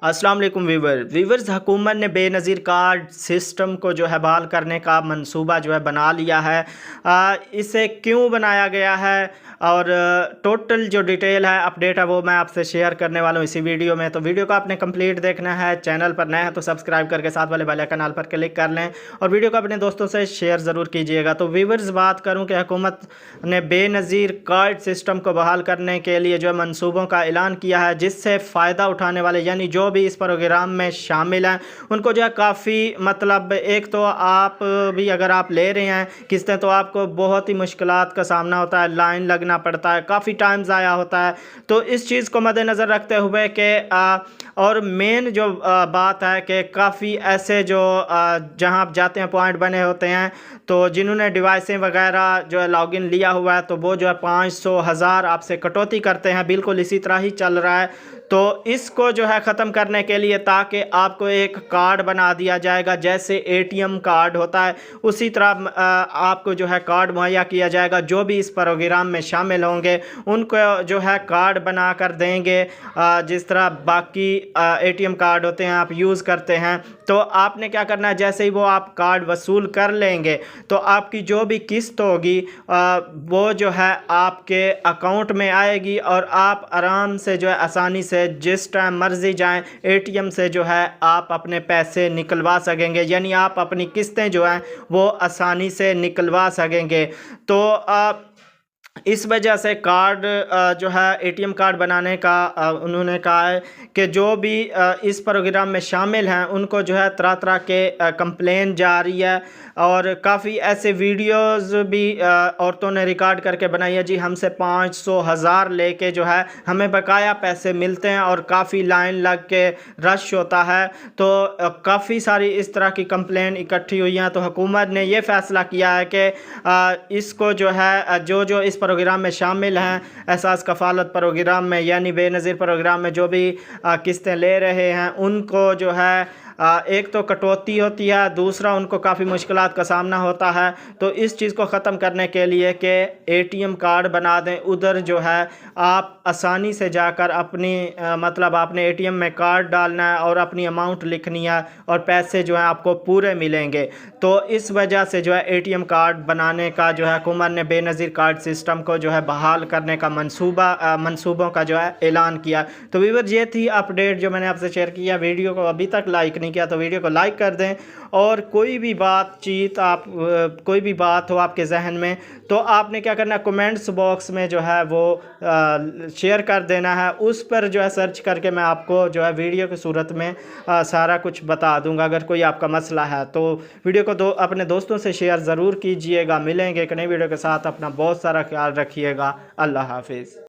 अस्सलाम वालेकुम वीवर्स हुकूमत ने बेनज़ीर कार्ड सिस्टम को जो है बहाल करने का मंसूबा जो है बना लिया है। इसे क्यों बनाया गया है और टोटल जो डिटेल है अपडेट है वो मैं आपसे शेयर करने वाला हूँ इसी वीडियो में। तो वीडियो को आपने कंप्लीट देखना है। चैनल पर नए हैं तो सब्सक्राइब करके साथ वाले बेल आइकन पर क्लिक कर लें और वीडियो को अपने दोस्तों से शेयर ज़रूर कीजिएगा। तो वीवर्स बात करूँ कि हुकूमत ने बेनज़ीर कार्ड सिस्टम को बहाल करने के लिए जो मंसूबों का ऐलान किया है, जिससे फ़ायदा उठाने वाले यानी जो भी इस प्रोग्राम में शामिल हैं उनको जो है काफ़ी मतलब एक तो आप भी अगर आप ले रहे हैं किस्तें तो आपको बहुत ही मुश्किलात का सामना होता है, लाइन लगना पड़ता है, काफ़ी टाइम ज़ाया होता है। तो इस चीज़ को मद्देनज़र रखते हुए कि और मेन जो बात है कि काफ़ी ऐसे जो जहां आप जाते हैं पॉइंट बने होते हैं, तो जिन्होंने डिवाइसें वगैरह जो है लॉगिन लिया हुआ है तो वो जो है 500 हज़ार आपसे कटौती करते हैं। बिल्कुल इसी तरह ही चल रहा है। तो इसको जो है ख़त्म करने के लिए ताकि आपको एक कार्ड बना दिया जाएगा, जैसे एटीएम कार्ड होता है उसी तरह आपको जो है कार्ड मुहैया किया जाएगा। जो भी इस प्रोग्राम में शामिल होंगे उनको जो है कार्ड बना कर देंगे, जिस तरह बाकी एटीएम कार्ड होते हैं आप यूज़ करते हैं। तो आपने क्या करना है, जैसे ही वो आप कार्ड वसूल कर लेंगे तो आपकी जो भी किस्त होगी वो जो है आपके अकाउंट में आएगी और आप आराम से जो है आसानी से जिस टाइम मर्जी जाएं एटीएम से जो है आप अपने पैसे निकलवा सकेंगे, यानी आप अपनी किस्तें जो हैं वो आसानी से निकलवा सकेंगे। तो इस वजह से कार्ड जो है एटीएम कार्ड बनाने का उन्होंने कहा है कि जो भी इस प्रोग्राम में शामिल हैं उनको जो है तरह तरह के कंप्लेन जा रही है और काफ़ी ऐसे वीडियोस भी औरतों ने रिकॉर्ड करके बनाई है। जी हमसे 500 हज़ार लेके जो है हमें बकाया पैसे मिलते हैं और काफ़ी लाइन लग के रश होता है। तो काफ़ी सारी इस तरह की कंप्लेन इकट्ठी हुई हैं। तो हुकूमत ने ये फ़ैसला किया है कि इसको जो है जो इस प्रोग्राम में शामिल हैं एहसास कफ़ालत प्रोग्राम में यानी बेनज़ीर प्रोग्राम में जो भी किस्तें ले रहे हैं उनको जो है एक तो कटौती होती है, दूसरा उनको काफ़ी मुश्किलात का सामना होता है। तो इस चीज़ को ख़त्म करने के लिए कि एटीएम कार्ड बना दें, उधर जो है आप आसानी से जाकर अपनी मतलब आपने एटीएम में कार्ड डालना है और अपनी अमाउंट लिखनी है और पैसे जो है आपको पूरे मिलेंगे। तो इस वजह से जो है एटीएम कार्ड बनाने का जो है हुकूमत ने बेनज़ीर कार्ड सिस्टम को जो है बहाल करने का मंसूबों का जो है ऐलान किया। तो व्यूअर्स ये थी अपडेट जो मैंने आपसे शेयर किया। वीडियो को अभी तक लाइक नहीं किया तो वीडियो को लाइक कर दें और कोई भी बात हो आपके जहन में तो आपने क्या करना है, कमेंट्स बॉक्स में जो है वो शेयर कर देना है। उस पर जो है सर्च करके मैं आपको जो है वीडियो की सूरत में सारा कुछ बता दूंगा। अगर कोई आपका मसला है तो वीडियो को अपने दोस्तों से शेयर ज़रूर कीजिएगा। मिलेंगे एक नई वीडियो के साथ। अपना बहुत सारा ख्याल रखिएगा। अल्लाह हाफिज़।